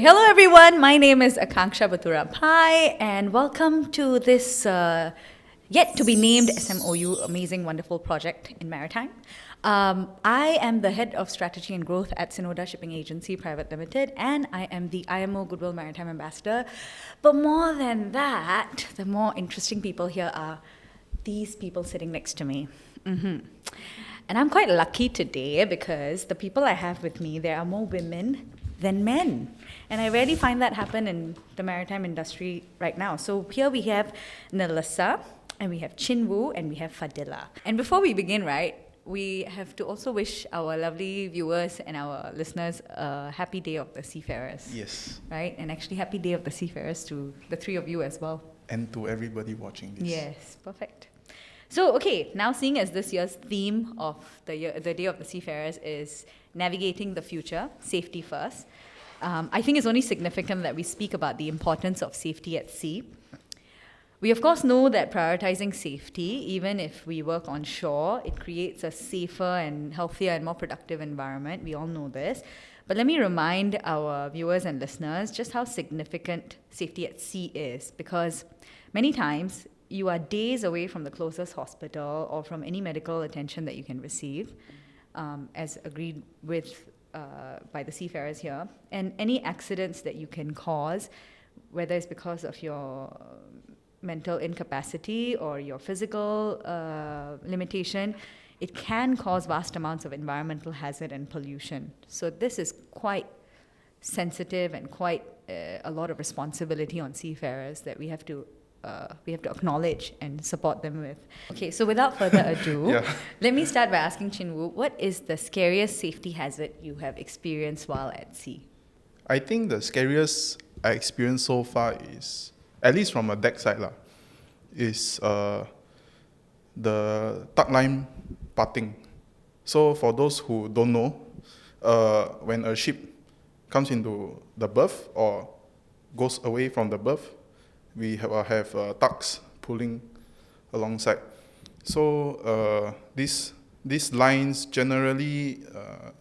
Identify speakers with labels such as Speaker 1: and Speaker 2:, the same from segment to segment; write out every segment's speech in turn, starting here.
Speaker 1: Hello everyone, my name is Akanksha Batura Pai and welcome to this yet to be named SMOU Amazing Wonderful Project in Maritime. I am the Head of Strategy and Growth at Sinoda Shipping Agency Private Limited and I am the IMO Goodwill Maritime Ambassador. But more than that, the more interesting people here are these people sitting next to me. And I'm quite lucky today because the people I have with me, there are more women than men. And I rarely find that happen in the maritime industry right now. So here we have Nellisa, and we have Chinwoo, and we have Fadhiilah. And before we begin, right, we have to also wish our lovely viewers and our listeners a happy day of the Seafarers.
Speaker 2: Yes.
Speaker 1: Right? And actually happy day of the Seafarers to the three of you as well.
Speaker 2: And to everybody watching this.
Speaker 1: Yes, perfect. So, okay, now seeing as this year's theme of the Day of the Seafarers is navigating the future, safety first, I think it's only significant that we speak about the importance of safety at sea. We, of course, know that prioritizing safety, even if we work on shore, it creates a safer and healthier and more productive environment. We all know this. But let me remind our viewers and listeners just how significant safety at sea is, because many times you are days away from the closest hospital or from any medical attention that you can receive, as agreed with by the seafarers here. And any accidents that you can cause, whether it's because of your mental incapacity or your physical limitation, it can cause vast amounts of environmental hazard and pollution. So this is quite sensitive and quite a lot of responsibility on seafarers that we have to acknowledge and support them with. Okay, so without further ado, let me start by asking Chinwoo, what is the scariest safety hazard you have experienced while at sea?
Speaker 2: I think the scariest I experienced so far is, at least from a deck side, is the tug line parting. So for those who don't know, when a ship comes into the berth or goes away from the berth, we have tugs pulling alongside. So these lines generally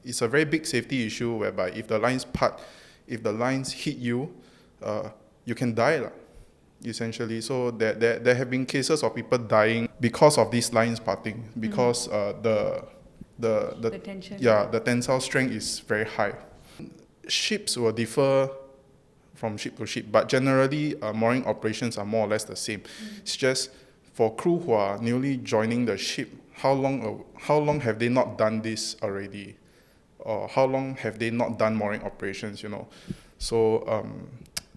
Speaker 2: is a very big safety issue whereby if the lines part, if the lines hit you, you can die, essentially. So there have been cases of people dying because of these lines parting, because the
Speaker 1: tension.
Speaker 2: the tensile strength is very high. Ships will differ from ship to ship, but generally mooring operations are more or less the same. It's just for crew who are newly joining the ship, how long have they not done this already, or how long have they not done mooring operations? So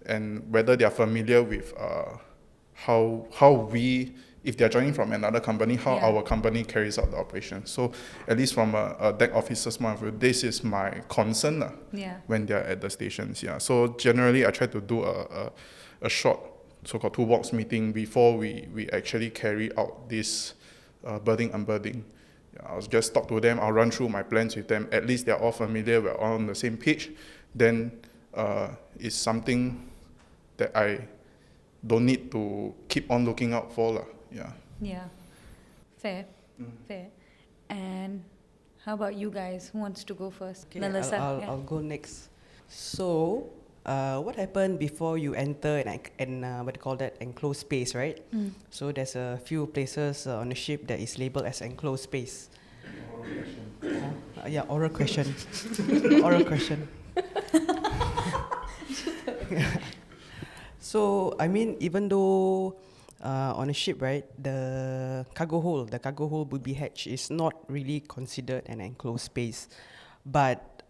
Speaker 2: and whether they are familiar with how we, if they are joining from another company, how our company carries out the operation. So at least from a deck officer's point of view, this is my concern when they are at the stations. So generally, I try to do a short so-called toolbox meeting before we actually carry out this berthing unberthing. I'll just talk to them. I'll run through my plans with them. At least they're all familiar. We're all on the same page. Then it's something that I don't need to keep on looking out for.
Speaker 1: Yeah. Fair. And how about you guys? Who wants to go first?
Speaker 3: Okay,
Speaker 1: Nellisa.
Speaker 3: I'll go next. So, what happened before you enter an what do you call that, enclosed space, right? So there's a few places on the ship that is labeled as enclosed space. Oral question. Oral question. So, I mean, even though on a ship, right, the cargo hold booby hatch is not really considered an enclosed space. But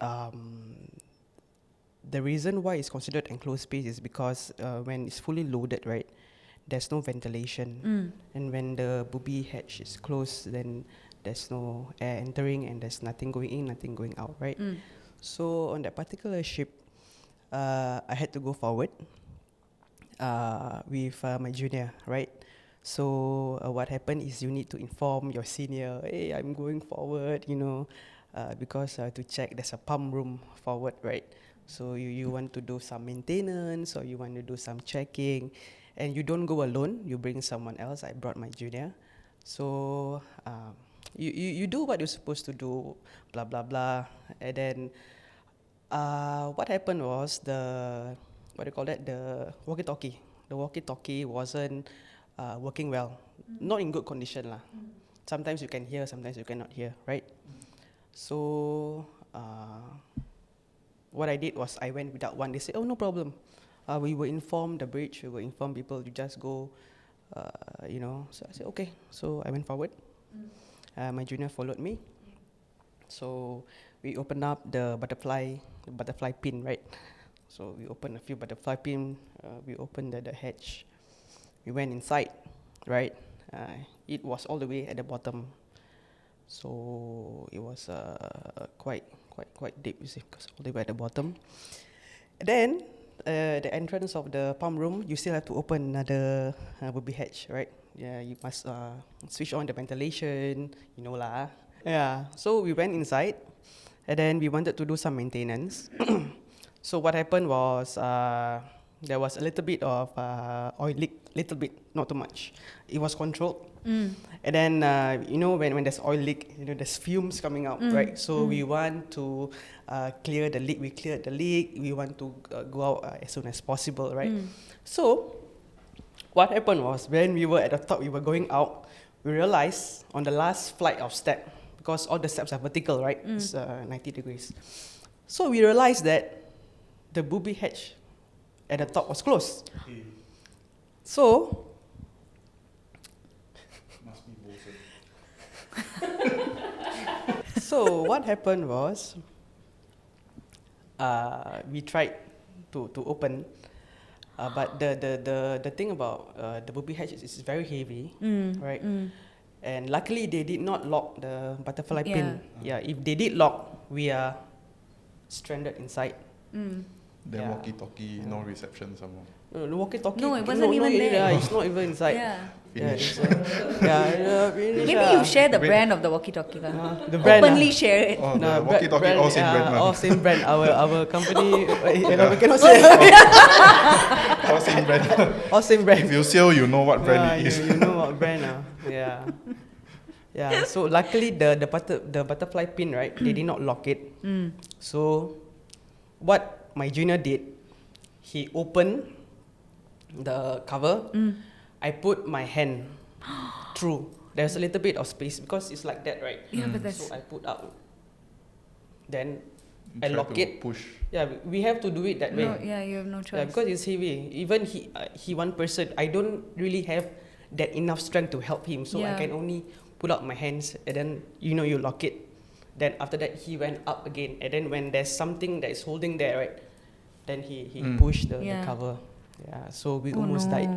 Speaker 3: the reason why it's considered enclosed space is because when it's fully loaded, right, there's no ventilation. And when the booby hatch is closed, then there's no air entering and there's nothing going in, nothing going out, right? So on that particular ship, I had to go forward with my junior, right? So what happened is you need to inform your senior, hey, I'm going forward, because to check there's a pump room forward, right? So you want to do some maintenance or you want to do some checking, and you don't go alone, you bring someone else. I brought my junior. So you do what you're supposed to do, blah, blah, blah. And then What happened was what do you call that? The walkie-talkie. The walkie-talkie wasn't working well. Not in good condition lah. Sometimes you can hear, sometimes you cannot hear, right? So what I did was I went without one. They said, oh, no problem. We will inform the bridge. We will inform people. You just go, So I said, okay. So I went forward. My junior followed me. So we opened up the butterfly pin, right? So we opened a few butterfly pin. We opened the hatch. We went inside, right? It was all the way at the bottom. So it was quite deep, you see, because all the way at the bottom. Then the entrance of the pump room, you still have to open another booby hatch, right? Yeah, you must switch on the ventilation, you know lah. Yeah, so we went inside, and then we wanted to do some maintenance. So what happened was there was a little bit of oil leak, little bit, not too much. It was controlled. And then, when there's oil leak, there's fumes coming out, right? So we want to clear the leak. We cleared the leak. We want to go out as soon as possible, right? So what happened was when we were at the top, we were going out, we realized on the last flight of step, because all the steps are vertical, right? It's 90 degrees. So we realized that the booby hatch at the top was closed. So so what happened was we tried to open, but the thing about the booby hatch is it's very heavy, right? And luckily they did not lock the butterfly pin. Yeah, if they did lock, we are stranded inside.
Speaker 2: Then walkie-talkie, no reception somewhere.
Speaker 3: No, the walkie-talkie.
Speaker 1: No, it wasn't even there.
Speaker 3: Yeah, it's not even inside.
Speaker 2: Finish.
Speaker 3: Finish.
Speaker 1: Maybe you share the brand of the walkie-talkie.
Speaker 3: The brand.
Speaker 1: Openly share it.
Speaker 2: Oh, the walkie-talkie all same brand.
Speaker 3: All same brand. Our company, we cannot say.
Speaker 2: All same brand.
Speaker 3: All same brand.
Speaker 2: If you sell, you know what brand it is.
Speaker 3: You know what brand. Yeah. Yeah. So luckily the butterfly pin, right? They did not lock it. So what my junior did, he opened the cover. I put my hand through. There's a little bit of space because it's like that, right?
Speaker 1: Yeah, but that's...
Speaker 3: So I put out. Then I
Speaker 2: Try
Speaker 3: lock
Speaker 2: to
Speaker 3: it.
Speaker 2: Push.
Speaker 3: Yeah, we have to do it that way.
Speaker 1: No, yeah, you have no choice.
Speaker 3: Yeah, because it's heavy. Even he one person, I don't really have that enough strength to help him. So I can only put out my hands and then you lock it. Then after that he went up again. And then when there's something that is holding there, right? Then he pushed the cover. Yeah, so we almost died.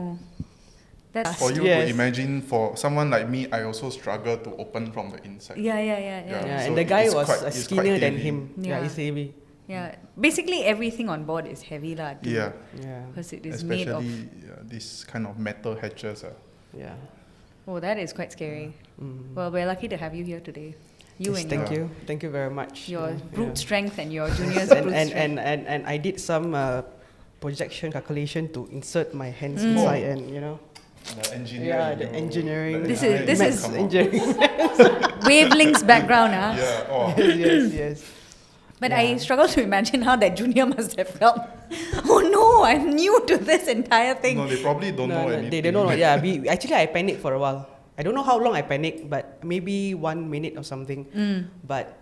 Speaker 1: That's
Speaker 2: For you to imagine, for someone like me, I also struggle to open from the inside.
Speaker 1: Yeah.
Speaker 3: Yeah,
Speaker 2: So
Speaker 3: and the guy
Speaker 2: it's
Speaker 3: was
Speaker 2: quite
Speaker 3: skinnier than
Speaker 2: heavy.
Speaker 3: him. Yeah, he's heavy.
Speaker 1: Yeah, basically everything on board is heavy lah.
Speaker 2: Yeah.
Speaker 1: Because it is
Speaker 2: Especially
Speaker 1: made of...
Speaker 2: this kind of metal hatches.
Speaker 3: Yeah.
Speaker 1: Oh, that is quite scary. Well, we're lucky to have you here today. You
Speaker 3: Yes,
Speaker 1: and
Speaker 3: thank you very much.
Speaker 1: your brute strength and your junior's brute strength.
Speaker 3: And I did some projection calculation to insert my hands inside and
Speaker 2: The engineering.
Speaker 3: Yeah, the engineering.
Speaker 1: This is
Speaker 3: engineering.
Speaker 1: wavelengths background, huh?
Speaker 2: Yeah. Oh.
Speaker 3: yes.
Speaker 1: But I struggle to imagine how that junior must have felt. Oh no, I'm new to this entire thing.
Speaker 2: No, they probably don't know anything.
Speaker 3: They don't know. Yeah, I panicked for a while. I don't know how long I panicked, but maybe 1 minute or something. But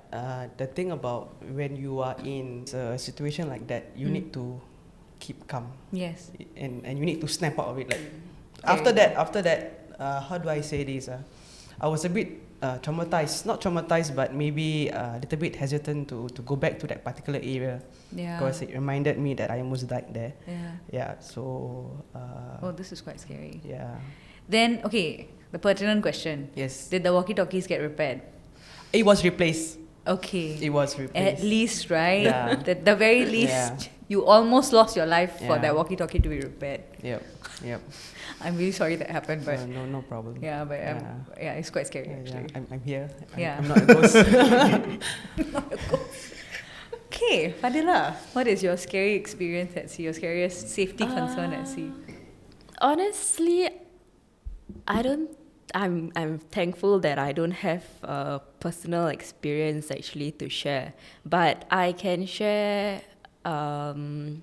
Speaker 3: the thing about when you are in a situation like that, you need to keep calm.
Speaker 1: Yes.
Speaker 3: And you need to snap out of it. Like after that, how do I say this? I was a bit traumatized. Not traumatized, but maybe a little bit hesitant to go back to that particular area.
Speaker 1: Yeah.
Speaker 3: Because it reminded me that I almost died there.
Speaker 1: Yeah.
Speaker 3: Yeah. So.
Speaker 1: Oh, this is quite scary.
Speaker 3: Yeah.
Speaker 1: Then, okay, the pertinent question.
Speaker 3: Yes.
Speaker 1: Did the walkie-talkies get repaired?
Speaker 3: It was replaced.
Speaker 1: Okay.
Speaker 3: It was replaced.
Speaker 1: At least, right?
Speaker 3: Yeah.
Speaker 1: At the very least, you almost lost your life for
Speaker 3: Yeah.
Speaker 1: that walkie-talkie to be repaired.
Speaker 3: Yep.
Speaker 1: I'm really sorry that happened, but
Speaker 3: No problem.
Speaker 1: yeah, but it's quite scary actually.
Speaker 3: I'm here.
Speaker 1: Yeah.
Speaker 3: I'm not a ghost.
Speaker 1: Not a ghost. Okay, Fadhiilah, what is your scary experience at sea? Your scariest safety concern at sea?
Speaker 4: Honestly, I'm thankful that I don't have a personal experience actually to share, but I can share someone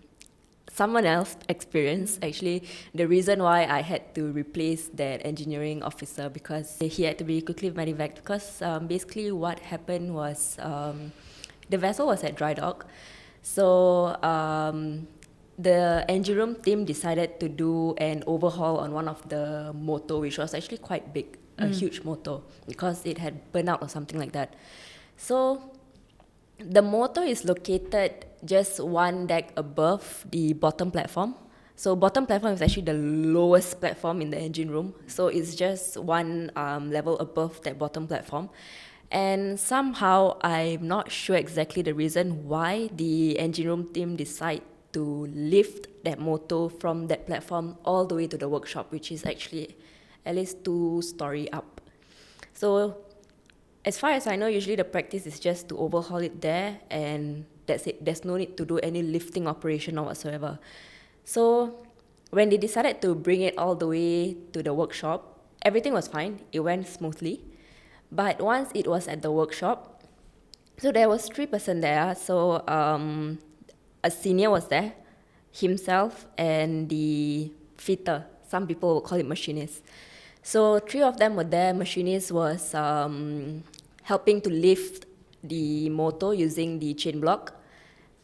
Speaker 4: else experienced. Actually, the reason why I had to replace that engineering officer, because he had to be quickly medevaced, because basically what happened was the vessel was at dry dock. So the engine room team decided to do an overhaul on one of the motor, which was actually quite big, a huge motor, because it had burned out or something like that. So the motor is located just one deck above the bottom platform. So bottom platform is actually the lowest platform in the engine room. So it's just one level above that bottom platform. And somehow, I'm not sure exactly the reason why the engine room team decide to lift that motor from that platform all the way to the workshop, which is actually at least 2 stories up. So as far as I know, usually the practice is just to overhaul it there, and that's it. There's no need to do any lifting operation or whatsoever. So when they decided to bring it all the way to the workshop, everything was fine. It went smoothly. But once it was at the workshop, so there was 3 persons there. So a senior was there, himself, and the fitter. Some people will call it machinist. So 3 of them were there. Machinist was helping to lift the motor using the chain block.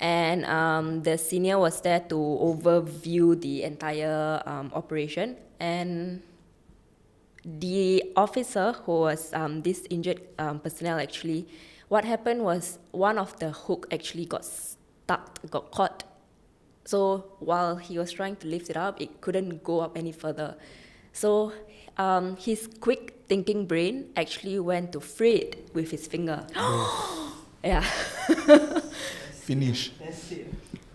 Speaker 4: And the senior was there to overview the entire operation. And the officer who was this injured personnel, actually, what happened was one of the hook actually got caught. So while he was trying to lift it up, it couldn't go up any further. So his quick thinking brain actually went to free it with his finger. Yeah.
Speaker 2: Finish.
Speaker 3: That's it.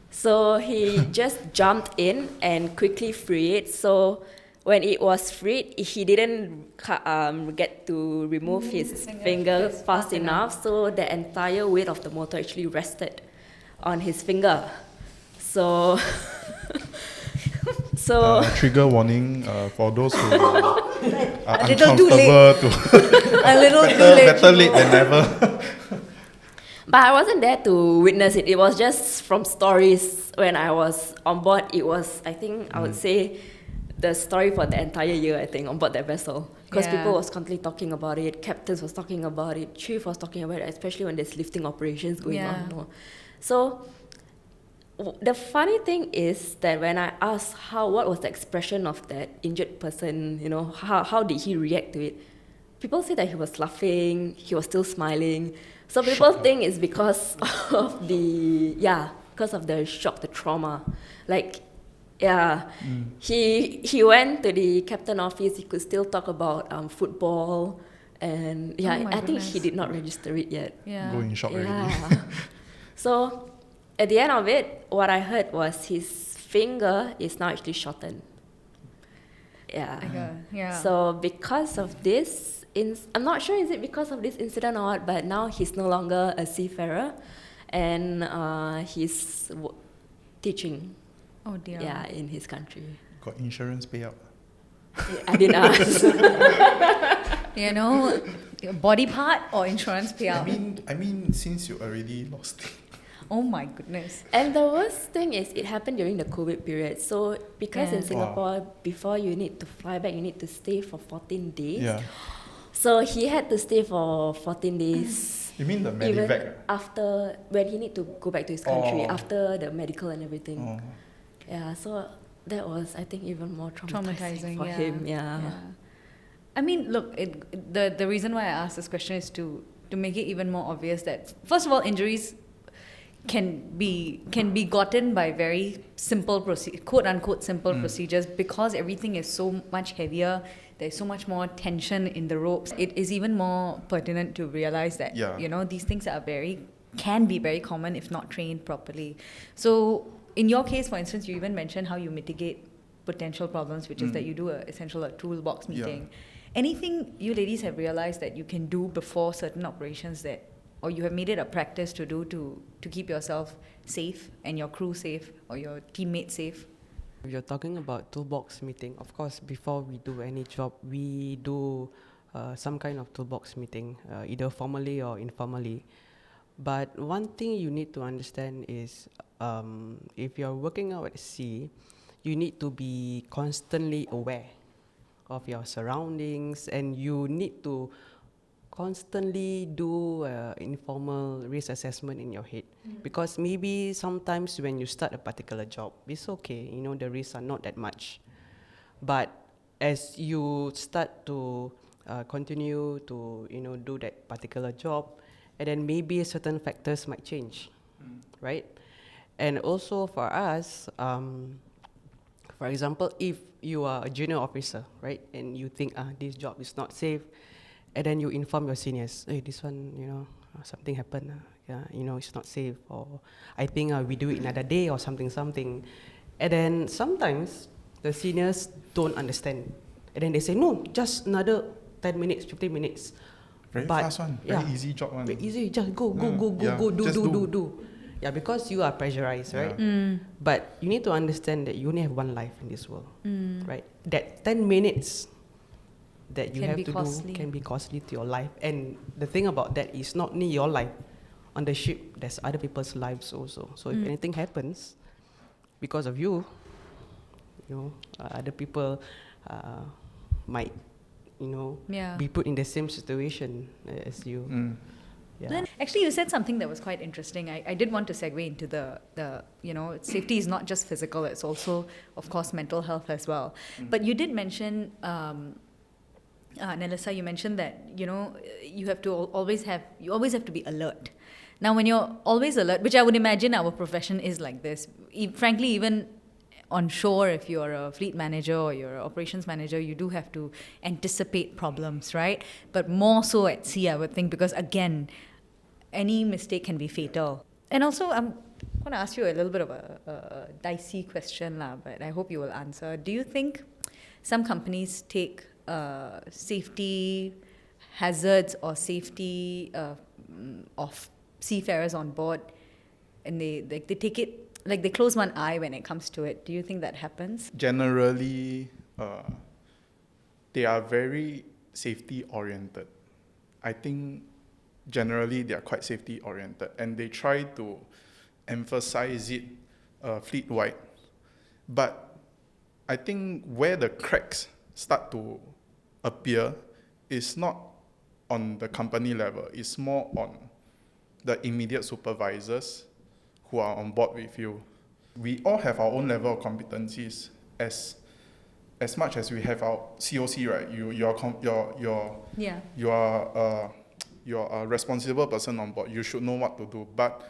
Speaker 4: So he just jumped in and quickly freed it. So when it was freed, he didn't get to remove his finger fast enough. So the entire weight of the motor actually rested on his finger. So,
Speaker 2: Trigger warning for those who are
Speaker 1: A little too late.
Speaker 2: uncomfortable
Speaker 1: A little too late.
Speaker 2: better late than never.
Speaker 4: but I wasn't there to witness it. It was just from stories when I was on board. It was, I think, I would say, the story for the entire year, I think, on board that vessel. Because people was constantly talking about it, captains was talking about it, chief was talking about it, especially when there's lifting operations going on. You know. So the funny thing is that when I asked what was the expression of that injured person, you know, how did he react to it? People say that he was laughing, he was still smiling. So people think it's because of because of the shock, the trauma. Like, he went to the captain office, he could still talk about football, and I think he did not register it yet.
Speaker 1: Yeah.
Speaker 2: Go in shock already.
Speaker 4: Yeah. So at the end of it, what I heard was his finger is now actually shortened. Yeah.
Speaker 1: Okay. Yeah.
Speaker 4: So because of this, I'm not sure is it because of this incident or what, but now he's no longer a seafarer, and he's teaching.
Speaker 1: Oh dear.
Speaker 4: Yeah, in his country.
Speaker 2: Got insurance payout.
Speaker 4: I didn't ask.
Speaker 1: You know, body part or insurance payout.
Speaker 2: I mean, since you already lost it.
Speaker 1: Oh my goodness.
Speaker 4: And the worst thing is, it happened during the COVID period. So because in Singapore, before you need to fly back, you need to stay for 14 days.
Speaker 2: Yeah.
Speaker 4: So he had to stay for 14 days.
Speaker 2: You mean the
Speaker 4: Even
Speaker 2: medevac?
Speaker 4: after, when he need to go back to his country, after the medical and everything.
Speaker 2: Oh.
Speaker 4: Yeah, so that was, I think, even more traumatizing for
Speaker 1: yeah.
Speaker 4: him. Yeah.
Speaker 1: I mean, look, the reason why I asked this question is to make it even more obvious that, first of all, injuries can be gotten by very simple quote unquote simple procedures, because everything is so much heavier. There's so much more tension in the ropes. It is even more pertinent to realize that these things can be very common if not trained properly. So in your case, for instance, you even mentioned how you mitigate potential problems, which is that you do a toolbox meeting.
Speaker 2: Yeah.
Speaker 1: Anything you ladies have realized that you can do before certain operations or you have made it a practice to do to keep yourself safe and your crew safe or your teammates safe?
Speaker 3: If you're talking about toolbox meeting, of course, before we do any job, we do some kind of toolbox meeting, either formally or informally. But one thing you need to understand is if you're working out at sea, you need to be constantly aware of your surroundings, and you need to constantly do informal risk assessment in your head. Because maybe sometimes when you start a particular job, it's okay, you know, the risks are not that much. But as you start to continue to, you know, do that particular job, and then maybe certain factors might change, right? And also for us, for example, if you are a junior officer, right, and you think, this job is not safe, and then you inform your seniors, hey, this one, you know, something happened, yeah, you know, it's not safe, or I think we do it another day, or something. And then sometimes the seniors don't understand, and then they say, no, just another 10 minutes, 15 minutes.
Speaker 2: Very fast one, very easy job one.
Speaker 3: Very easy, just go, do. Yeah, because you are pressurized, right? But you need to understand that you only have one life in this world, right? That 10 minutes that you
Speaker 1: Can
Speaker 3: have
Speaker 1: be
Speaker 3: to
Speaker 1: costly.
Speaker 3: do can be costly to your life. And the thing about that is not only your life. On the ship, there's other people's lives also. So if anything happens because of you, you know, other people might, you know, be put in the same situation as you. Yeah.
Speaker 1: Then actually you said something that was quite interesting. I did want to segue into the you know, safety is not just physical, it's also, of course, mental health as well. But you did mention, Nellisa, you mentioned that, you know, you always have to be alert. Now, when you're always alert, which I would imagine our profession is like this, frankly, even on shore, if you're a fleet manager or you're an operations manager, you do have to anticipate problems, right? But more so at sea, I would think, because again, any mistake can be fatal. And also, I'm going to ask you a little bit of a dicey question, but I hope you will answer. Do you think some companies take safety hazards or safety of seafarers on board, and they take it, like they close one eye when it comes to it? Do you think that happens?
Speaker 2: Generally, they are very safety oriented. I think generally they are quite safety oriented, and they try to emphasize it fleet wide. But I think where the cracks start to appear is not on the company level, it's more on the immediate supervisors who are on board with you. We all have our own level of competencies. As much as we have our COC, right? You're a responsible person on board. You should know what to do. But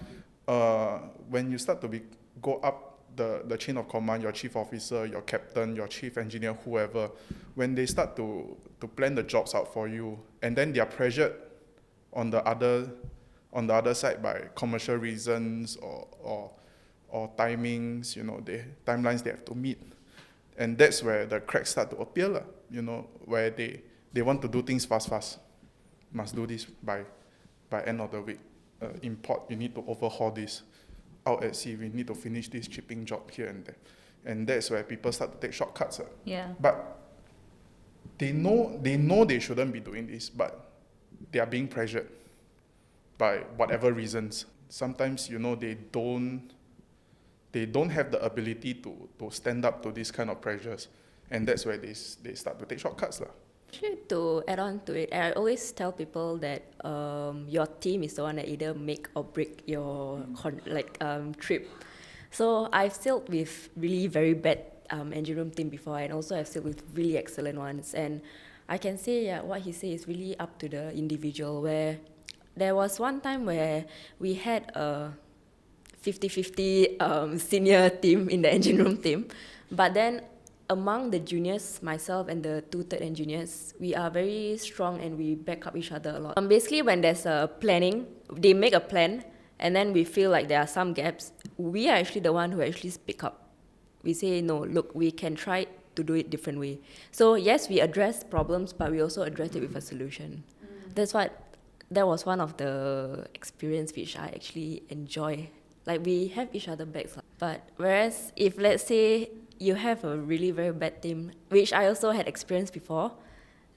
Speaker 2: when you start to go up the chain of command, your chief officer, your captain, your chief engineer, whoever, when they start to plan the jobs out for you, and then they are pressured on the other side by commercial reasons or timings, you know, timelines they have to meet. And that's where the cracks start to appear, you know, where they want to do things fast. Must do this by end of the week. In port, you need to overhaul this. Out at sea, we need to finish this shipping job here and there. And that's where people start to take shortcuts.
Speaker 1: Yeah.
Speaker 2: But they know they shouldn't be doing this, but they are being pressured by whatever reasons. Sometimes, you know, they don't have the ability to stand up to these kind of pressures, and that's where they start to take shortcuts.
Speaker 4: Actually, to add on to it, I always tell people that your team is the one that either make or break your trip. So I've sailed with really very bad engine room team before, and also I've sailed with really excellent ones. And I can say what he says is really up to the individual, where there was one time where we had a 50-50 senior team in the engine room team, but then among the juniors, myself and the 2 third engineers, we are very strong and we back up each other a lot. Basically, when there's a planning, they make a plan, and then we feel like there are some gaps, we are actually the one who actually speak up. We say, no, look, we can try to do it different way. So yes, we address problems, but we also address it with a solution. That was one of the experience which I actually enjoy. Like, we have each other backs. But whereas if, let's say, you have a really very bad team, which I also had experienced before,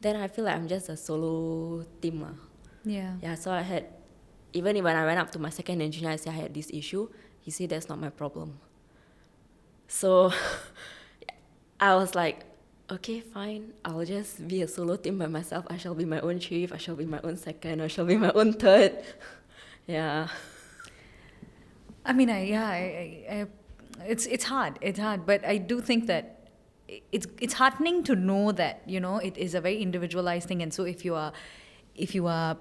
Speaker 4: then I feel like I'm just a solo team.
Speaker 1: Yeah.
Speaker 4: Yeah, so I had even when I went up to my second engineer, I said I had this issue. He said that's not my problem. So I was like, okay, fine. I'll just be a solo team by myself. I shall be my own chief. I shall be my own second. I shall be my own third. Yeah.
Speaker 1: I mean, it's hard. It's hard, but I do think that it's heartening to know that it is a very individualized thing, and so if you are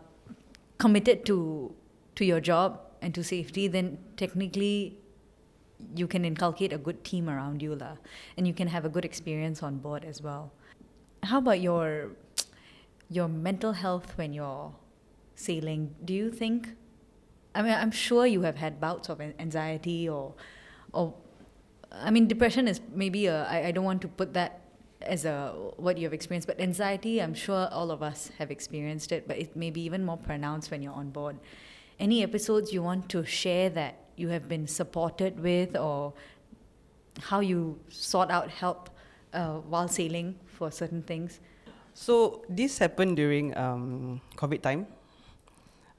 Speaker 1: committed to your job and to safety, then technically you can inculcate a good team around you, and you can have a good experience on board as well. How about your mental health when you're sailing? Do you think? I mean, I'm sure you have had bouts of anxiety or I mean, depression is maybe I don't want to put that as what you have experienced, but anxiety, I'm sure all of us have experienced it, but it may be even more pronounced when you're on board. Any episodes you want to share that you have been supported with, or how you sought out help while sailing for certain things?
Speaker 3: So this happened during COVID time.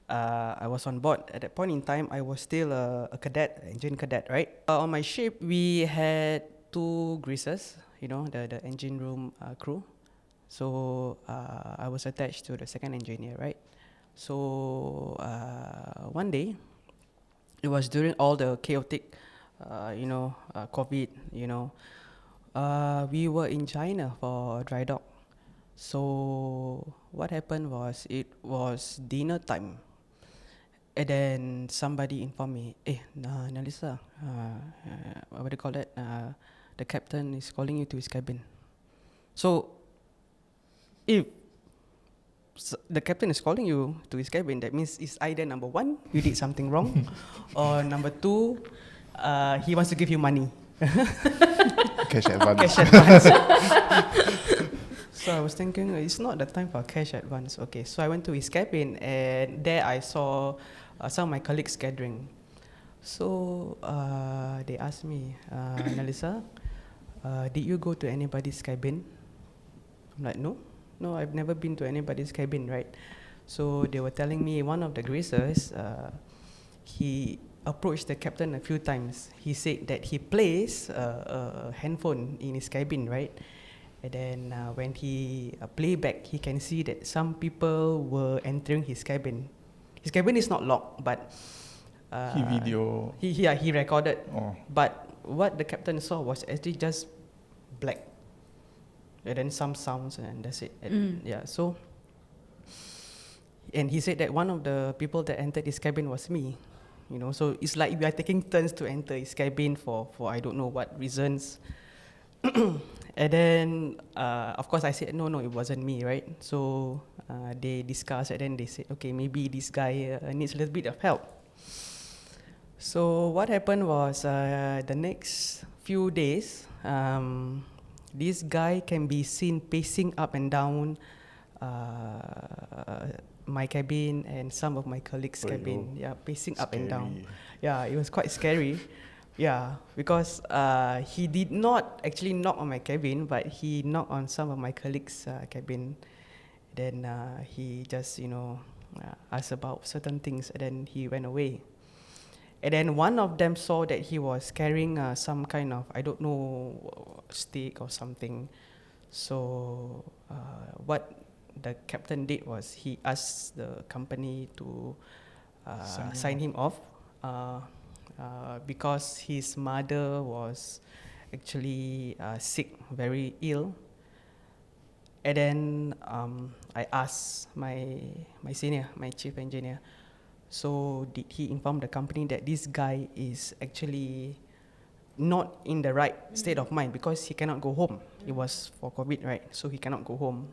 Speaker 3: I was on board. At that point in time, I was still a cadet, engine cadet, right? On my ship, we had 2 greasers, the engine room crew. So I was attached to the second engineer, right? So one day, it was during all the chaotic, COVID, we were in China for dry dock. So what happened was, it was dinner time. And then somebody informed me, Nellisa, what do you call that? The captain is calling you to his cabin. So, if the captain is calling you to his cabin, that means it's either number 1, you did something wrong, or number 2, he wants to give you money.
Speaker 2: Cash advance.
Speaker 3: Cash advance. So I was thinking, it's not the time for cash advance. Okay, so I went to his cabin, and there I saw some of my colleagues gathering. So they asked me, Nellisa, did you go to anybody's cabin? I'm like, no, I've never been to anybody's cabin, right? So they were telling me one of the greasers, he approached the captain a few times. He said that he placed a handphone in his cabin, right? And then when he play back, he can see that some people were entering his cabin. His cabin is not locked, but
Speaker 2: he video.
Speaker 3: He recorded.
Speaker 2: Oh.
Speaker 3: But what the captain saw was actually just black, and then some sounds, and that's it. And yeah, so. And he said that one of the people that entered his cabin was me. So it's like we are taking turns to enter his cabin for I don't know what reasons. And then, of course, I said, no, it wasn't me, right? So they discussed, and then they said, okay, maybe this guy needs a little bit of help. So what happened was, the next few days, this guy can be seen pacing up and down my cabin and some of my colleagues' cabin. Yeah, pacing up and down. Yeah, it was quite scary. Yeah, because he did not actually knock on my cabin, but he knocked on some of my colleagues' cabin. Then he just, asked about certain things, and then he went away. And then one of them saw that he was carrying some kind of, I don't know, stick or something. So what the captain did was he asked the company to sign him off. Because his mother was actually sick, very ill. And then I asked my senior, my chief engineer, so did he inform the company that this guy is actually not in the right state of mind because he cannot go home? It was for COVID, right? So he cannot go home.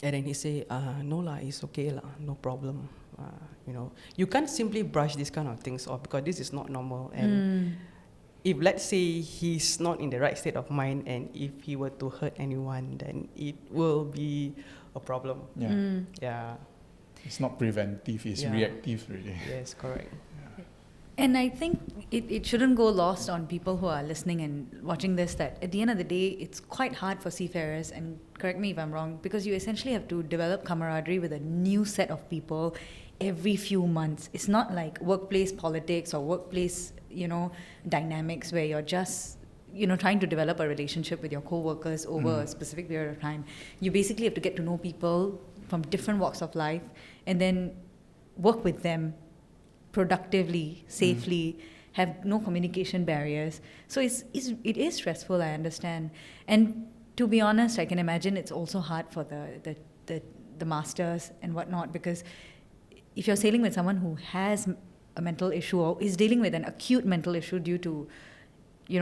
Speaker 3: And then he said, no lah, it's okay lah, no problem. You can't simply brush these kind of things off because this is not normal. And if let's say he's not in the right state of mind, and if he were to hurt anyone, then it will be a problem.
Speaker 2: Yeah.
Speaker 3: Yeah.
Speaker 2: It's not preventive, it's reactive really.
Speaker 3: Yes, correct.
Speaker 1: And I think it shouldn't go lost on people who are listening and watching this that at the end of the day, it's quite hard for seafarers, and correct me if I'm wrong, because you essentially have to develop camaraderie with a new set of people every few months. It's not like workplace politics or workplace, dynamics where you're just, trying to develop a relationship with your co-workers over a specific period of time. You basically have to get to know people from different walks of life and then work with them productively, safely, have no communication barriers. So it is stressful, I understand. And to be honest, I can imagine it's also hard for the masters and whatnot, because if you're sailing with someone who has a mental issue or is dealing with an acute mental issue due to,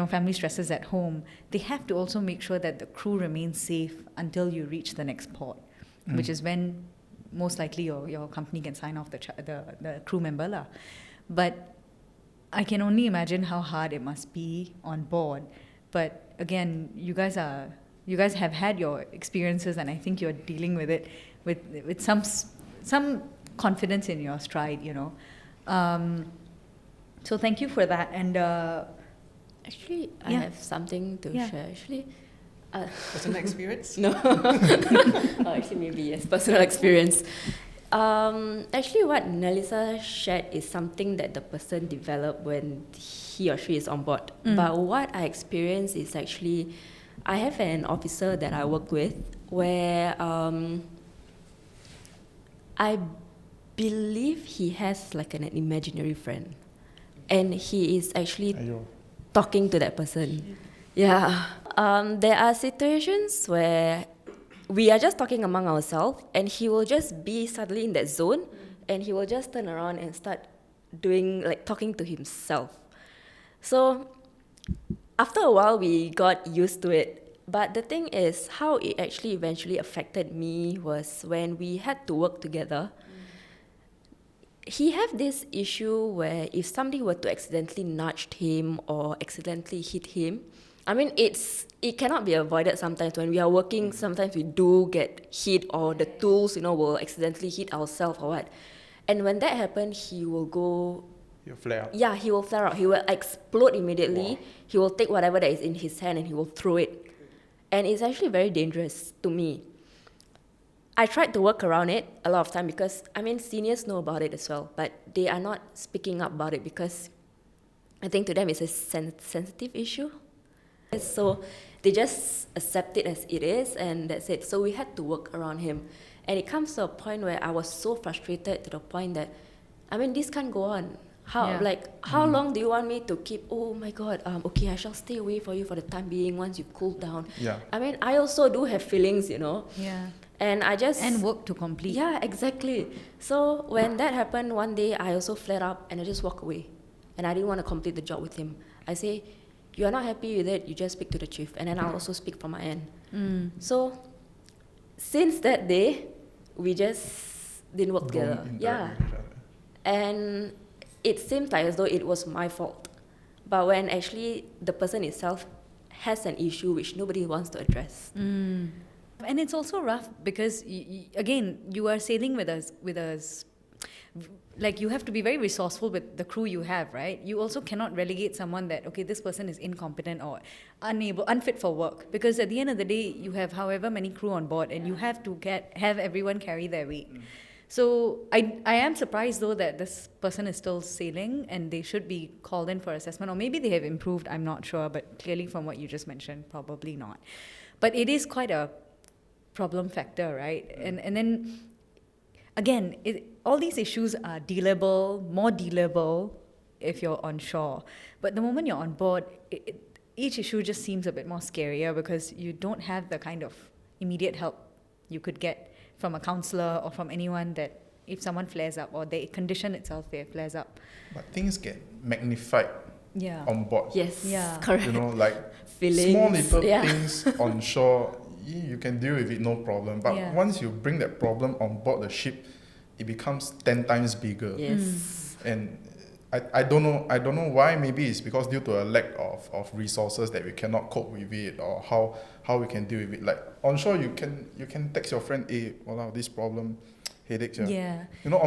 Speaker 1: family stresses at home, they have to also make sure that the crew remains safe until you reach the next port, which is when most likely your company can sign off the crew member lah. But I can only imagine how hard it must be on board. But again, you guys have had your experiences, and I think you're dealing with it with some confidence in your stride, So thank you for that. And
Speaker 4: Actually, I have something to share. Actually,
Speaker 3: Personal experience?
Speaker 4: no. Oh, actually, maybe yes, personal experience. Actually, what Nellisa shared is something that the person developed when he or she is on board. But what I experienced is actually, I have an officer that I work with where I believe he has like an imaginary friend, and he is actually talking to that person. Yeah. There are situations where we are just talking among ourselves, and he will just be suddenly in that zone, and he will just turn around and start talking to himself. So after a while, we got used to it. But the thing is, how it actually eventually affected me was when we had to work together. He had this issue where if somebody were to accidentally nudge him or accidentally hit him, I mean, it cannot be avoided sometimes. When we are working, sometimes we do get hit, or the tools, will accidentally hit ourselves or what. And when that happens, he will go...
Speaker 2: He'll flare up.
Speaker 4: Yeah, he will flare up. He will explode immediately. Wow. He will take whatever that is in his hand and he will throw it. And it's actually very dangerous to me. I tried to work around it a lot of time because, seniors know about it as well, but they are not speaking up about it because I think to them it's a sensitive issue. So they just accept it as it is, and that's it. So we had to work around him. And it comes to a point where I was so frustrated to the point that, this can't go on. How long do you want me to keep, oh my God, okay, I shall stay away for you for the time being once you cool down.
Speaker 2: Yeah.
Speaker 4: I also do have feelings,
Speaker 1: Yeah.
Speaker 4: And and
Speaker 1: work to complete.
Speaker 4: Yeah, exactly. So when that happened, one day I also flared up and I just walked away. And I didn't want to complete the job with him. I say, you are not happy with it, you just speak to the chief. And then I'll also speak from my end. So since that day, we just didn't work together. Yeah. And it seemed like as though it was my fault. But when actually the person itself has an issue which nobody wants to address.
Speaker 1: And it's also rough because, again, you are sailing with us. Like, you have to be very resourceful with the crew you have, right? You also cannot relegate someone that, okay, this person is incompetent or unfit for work. Because at the end of the day, you have however many crew on board and you have to have everyone carry their weight. So I am surprised, though, that this person is still sailing and they should be called in for assessment. Or maybe they have improved, I'm not sure. But clearly from what you just mentioned, probably not. But it is quite a problem factor, right? And then, again, all these issues are more dealable if you're on shore. But the moment you're on board, each issue just seems a bit more scarier because you don't have the kind of immediate help you could get from a counsellor or from anyone that if someone flares up or the condition itself flares up.
Speaker 2: But things get magnified on board.
Speaker 4: Yes,
Speaker 1: yeah,
Speaker 4: correct.
Speaker 2: Feelings, small little things on shore, you can deal with it, no problem. But once you bring that problem on board the ship, it becomes 10 times bigger.
Speaker 4: Yes.
Speaker 2: And I don't know why. Maybe it's because due to a lack of resources that we cannot cope with it, or how we can deal with it. Like on shore, you can text your friend, hey, wow, this problem, headaches.
Speaker 1: Yeah.
Speaker 2: You know,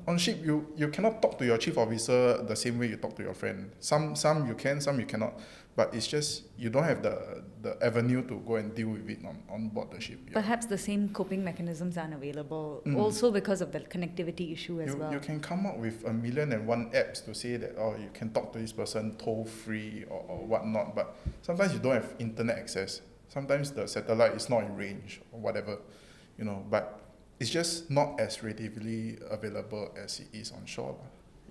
Speaker 2: on ship, you cannot talk to your chief officer the same way you talk to your friend. Some you can, some you cannot. But it's just you don't have the avenue to go and deal with it on board the ship. Yeah.
Speaker 1: Perhaps the same coping mechanisms aren't available, also because of the connectivity issue as well.
Speaker 2: You can come up with 1,000,001 apps to say that, oh, you can talk to this person toll-free or whatnot, but sometimes you don't have internet access. Sometimes the satellite is not in range or whatever, you know, but it's just not as readily available as it is on shore.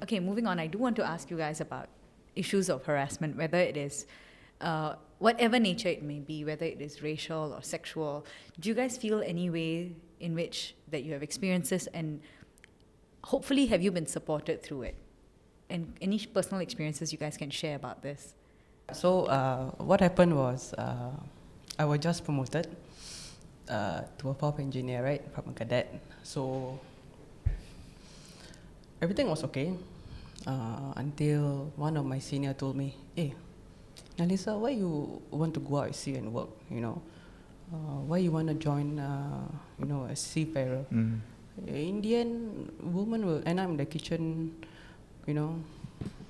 Speaker 1: Okay, moving on, I do want to ask you guys about issues of harassment, whether it is whatever nature it may be, whether it is racial or sexual. Do you guys feel any way in which that you have experienced this, and hopefully have you been supported through it? And any personal experiences you guys can share about this?
Speaker 3: So what happened was I was just promoted to a fourth engineer, right, from a cadet. So everything was okay until one of my senior told me, "Hey, Nellisa, why you want to go out at sea and work? You know, why you want to join, you know, a seafarer? Indian woman will end up in the kitchen. You know,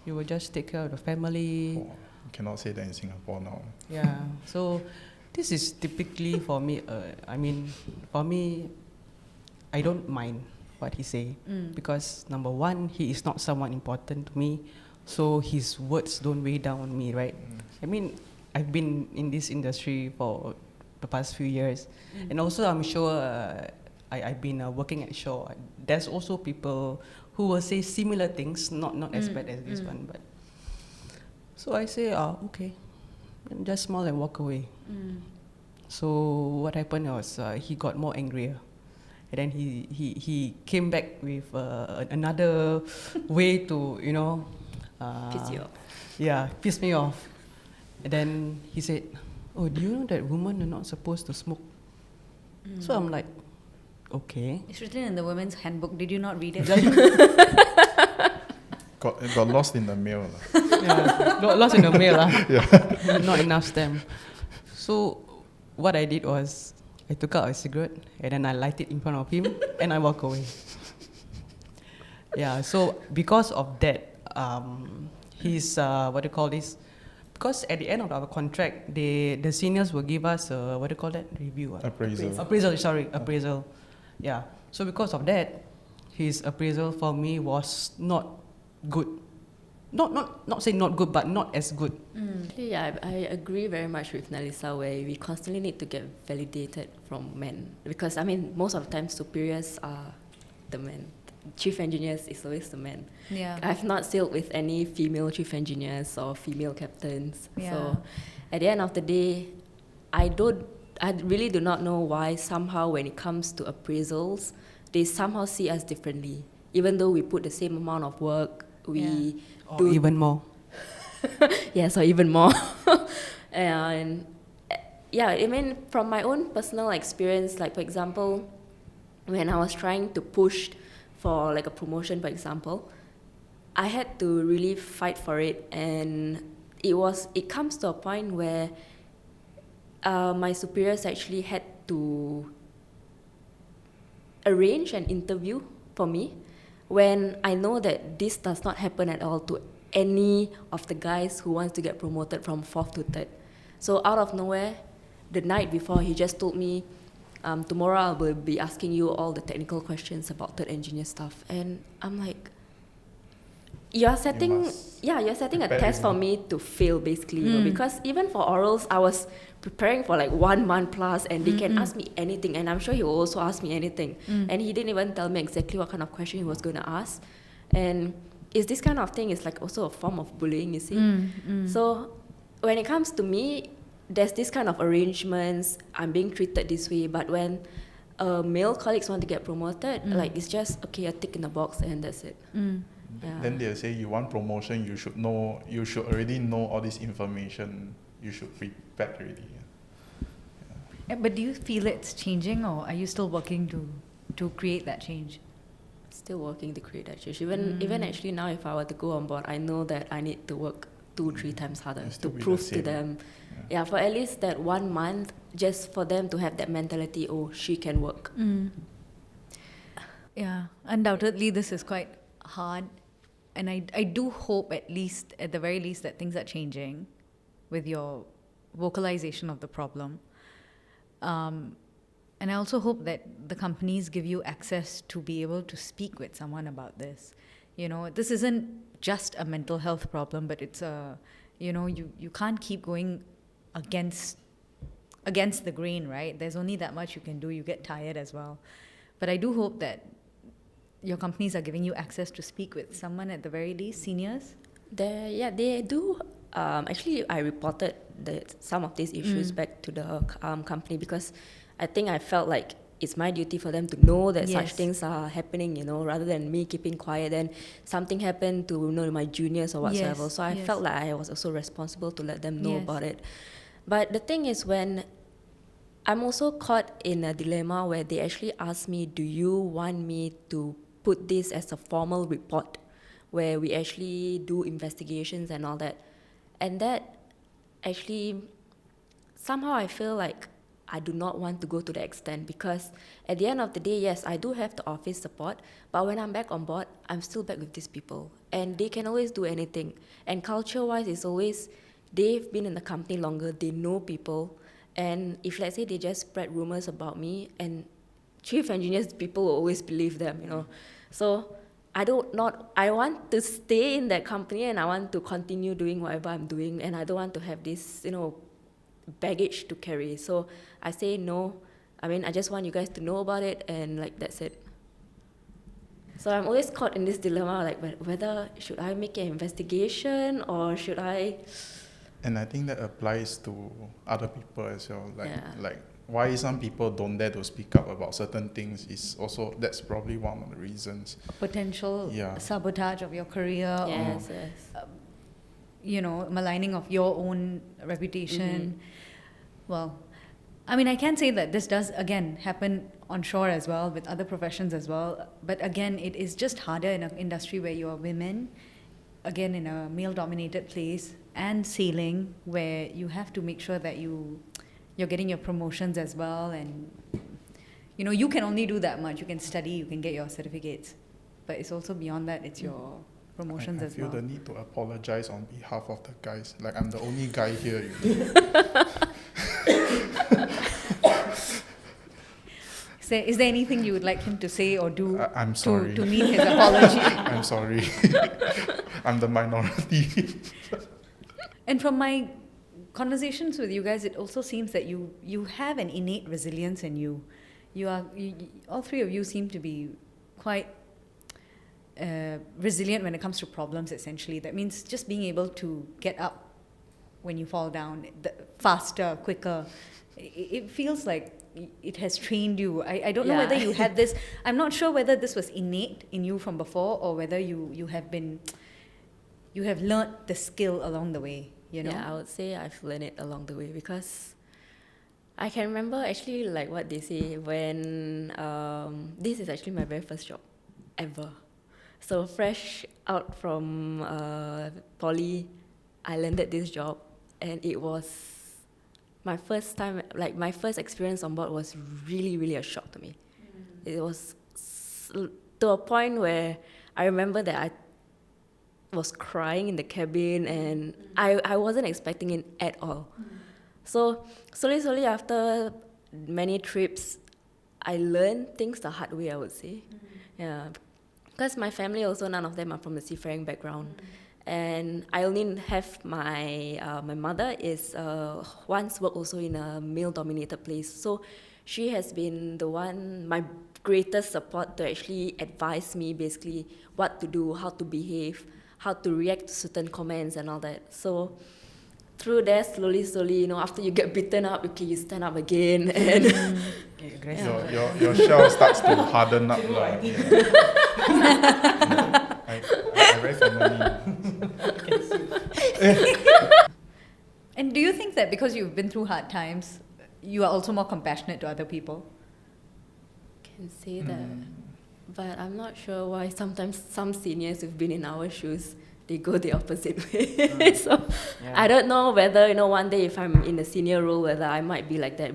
Speaker 3: you will just take care of the family."
Speaker 2: Oh, you cannot say that in Singapore now.
Speaker 3: Yeah. So this is typically for me. I mean, for me, I don't mind what he say because number one, he is not someone important to me, so his words don't weigh down on me, right? I mean, I've been in this industry for the past few years, and also I'm sure I've been working at shore. There's also people who will say similar things, not as bad as this one, but so I say, okay, and just smile and walk away. So what happened was he got more angrier. And then he came back with another way to, you know,
Speaker 4: Piss you off.
Speaker 3: Yeah, piss me off. And then he said, "Oh, do you know that women are not supposed to smoke?" So I'm like, okay.
Speaker 1: It's written in the women's handbook. Did you not read it?
Speaker 2: Got lost in the mail.
Speaker 3: Yeah, lost in the mail.
Speaker 2: Yeah.
Speaker 3: Not enough stamp. So what I did was, I took out a cigarette and then I light it in front of him and I walk away. Yeah, so because of that, he's, what do you call this? Because at the end of our contract, the seniors will give us, what do you call that? Review. Appraisal. Yeah, so because of that, his appraisal for me was not good. Not saying not good, but not as good.
Speaker 4: Yeah, I agree very much with Nellisa, where we constantly need to get validated from men, because I mean most of the time superiors are the men. Chief engineers is always the men.
Speaker 1: Yeah.
Speaker 4: I've not sailed with any female chief engineers or female captains.
Speaker 1: Yeah.
Speaker 4: So at the end of the day, I really do not know why somehow when it comes to appraisals, they somehow see us differently. Even though we put the same amount of work, we
Speaker 3: Or even more.
Speaker 4: yes, or even more. And yeah, I mean, from my own personal experience, like for example, when I was trying to push for like a promotion, for example, I had to really fight for it, and it comes to a point where my superiors actually had to arrange an interview for me, when I know that this does not happen at all to any of the guys who wants to get promoted from 4th to 3rd. So out of nowhere, the night before, he just told me, tomorrow I will be asking you all the technical questions about 3rd engineer stuff. And I'm like, you're setting a test for me to fail, basically, you know, because even for orals, I was preparing for like 1 month plus, and they can ask me anything, and I'm sure he will also ask me anything. And he didn't even tell me exactly what kind of question he was going to ask. And it's this kind of thing is like also a form of bullying, you see. So when it comes to me, there's this kind of arrangements, I'm being treated this way, but when male colleagues want to get promoted, like it's just, okay, a tick in the box and that's it. Yeah.
Speaker 2: Then they'll say you want promotion, you should already know all this information. You should be prepared already.
Speaker 1: Yeah, but do you feel it's changing, or are you still working to create that change?
Speaker 4: Still working to create that change. Even actually now, if I were to go on board, I know that I need to work 2-3 times harder to prove to them. Yeah, for at least that 1 month, just for them to have that mentality, oh, she can work.
Speaker 1: Yeah, undoubtedly this is quite hard. And I do hope, at the very least, that things are changing with your vocalization of the problem. And I also hope that the companies give you access to be able to speak with someone about this. You know, this isn't just a mental health problem, but it's you can't keep going against the grain, right? There's only that much you can do. You get tired as well. But I do hope that your companies are giving you access to speak with someone at the very least, seniors.
Speaker 4: They do. Actually, I reported some of these issues back to the company because I think I felt like it's my duty for them to know that such things are happening, rather than me keeping quiet and something happened to my juniors or whatsoever. So I felt like I was also responsible to let them know about it. But the thing is, when I'm also caught in a dilemma where they actually ask me, do you want me to put this as a formal report where we actually do investigations and all that? And that actually, somehow I feel like I do not want to go to that extent, because at the end of the day, yes, I do have the office support, but when I'm back on board, I'm still back with these people. And they can always do anything. And culture-wise, it's always, they've been in the company longer, they know people, and if let's say they just spread rumors about me, and chief engineers, people will always believe them, So I want to stay in that company and I want to continue doing whatever I'm doing, and I don't want to have this, baggage to carry. So I say no. I mean, I just want you guys to know about it, and that's it. So I'm always caught in this dilemma, whether should I make an investigation or should I?
Speaker 2: And I think that applies to other people as well. Why some people don't dare to speak up about certain things is also, that's probably one of the reasons.
Speaker 1: Potential sabotage of your career,
Speaker 4: Yes.
Speaker 1: Maligning of your own reputation. Well, I mean, I can say that this does, again, happen on shore as well, with other professions as well. But again, it is just harder in an industry where you are women, again, in a male-dominated place, and sailing, where you have to make sure that you're getting your promotions as well. And, you can only do that much. You can study, you can get your certificates. But it's also beyond that, it's your promotions as well.
Speaker 2: I feel the need to apologize on behalf of the guys. I'm the only guy here.
Speaker 1: Is there anything you would like him to say or do
Speaker 2: I'm sorry.
Speaker 1: to meet his apology?
Speaker 2: I'm sorry. I'm the minority.
Speaker 1: And from my conversations with you guys, it also seems that you have an innate resilience in you. All three of you seem to be quite resilient when it comes to problems, essentially. That means just being able to get up when you fall down, faster, quicker. It feels like it has trained you. I don't know whether you had this. I'm not sure whether this was innate in you from before, or whether you have learned the skill along the way.
Speaker 4: Yeah, I would say I've learned it along the way, because I can remember actually what they say when this is actually my very first job ever. So fresh out from poly, I landed this job, and it was my first time, my first experience on board was really, really a shock to me. It was to a point where I remember that I was crying in the cabin, and I wasn't expecting it at all. So slowly after many trips, I learned things the hard way, I would say. Yeah, because my family also, none of them are from the seafaring background. And I only have my mother is once worked also in a male-dominated place. So she has been my greatest support to actually advise me basically what to do, how to behave, how to react to certain comments and all that. So through that, slowly, after you get beaten up, okay, you stand up again, and
Speaker 2: your shell starts to harden up. I very familiar.
Speaker 1: And do you think that because you've been through hard times, you are also more compassionate to other people?
Speaker 4: Can say that, but I'm not sure why sometimes some seniors who've been in our shoes, they go the opposite way. So I don't know whether one day if I'm in a senior role, whether I might be like that,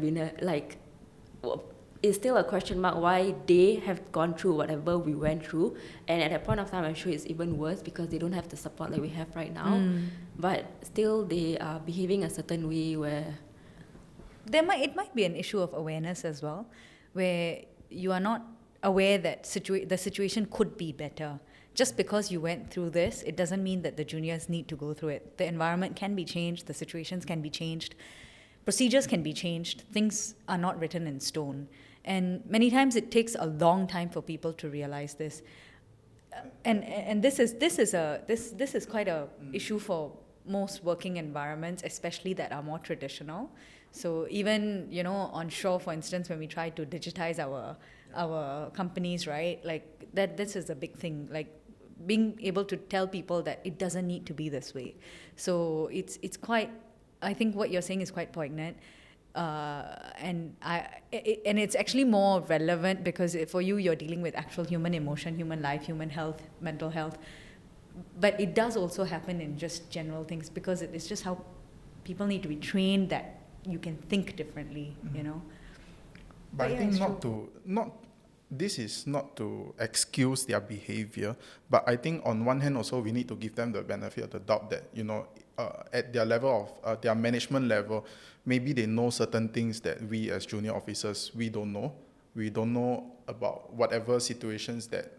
Speaker 4: it's still a question mark why they have gone through whatever we went through, and at that point of time I'm sure it's even worse because they don't have the support like we have right now. But still they are behaving a certain way where
Speaker 1: it might be an issue of awareness as well, where you are not aware that the situation could be better. Just because you went through this, it doesn't mean that the juniors need to go through it. The environment can be changed, the situations can be changed, procedures can be changed, things are not written in stone. And many times it takes a long time for people to realize this. And this is quite a issue for most working environments, especially that are more traditional. So even, on shore, for instance, when we try to digitize our companies, right? Like this is a big thing. Like being able to tell people that it doesn't need to be this way. So it's quite, I think what you're saying is quite poignant. And it's actually more relevant because for you, you're dealing with actual human emotion, human life, human health, mental health. But it does also happen in just general things because it's just how people need to be trained that you can think differently,
Speaker 2: But I think this is not to excuse their behavior, but I think on one hand also we need to give them the benefit of the doubt that, at their level of, their management level, maybe they know certain things that we as junior officers, we don't know. We don't know about whatever situations that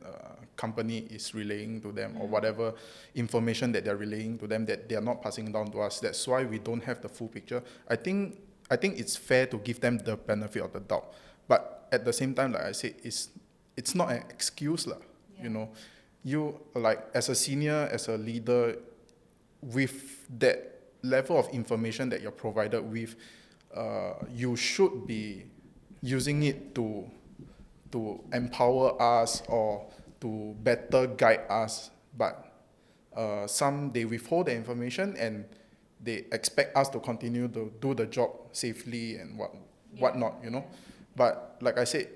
Speaker 2: company is relaying to them or whatever information that they're relaying to them that they are not passing down to us. That's why we don't have the full picture. I think it's fair to give them the benefit of the doubt. But at the same time, like I said, it's not an excuse, You, like, as a senior, as a leader, with that level of information that you're provided with, you should be using it to empower us or to better guide us. But some, they withhold the information and they expect us to continue to do the job safely and whatnot, But like I said,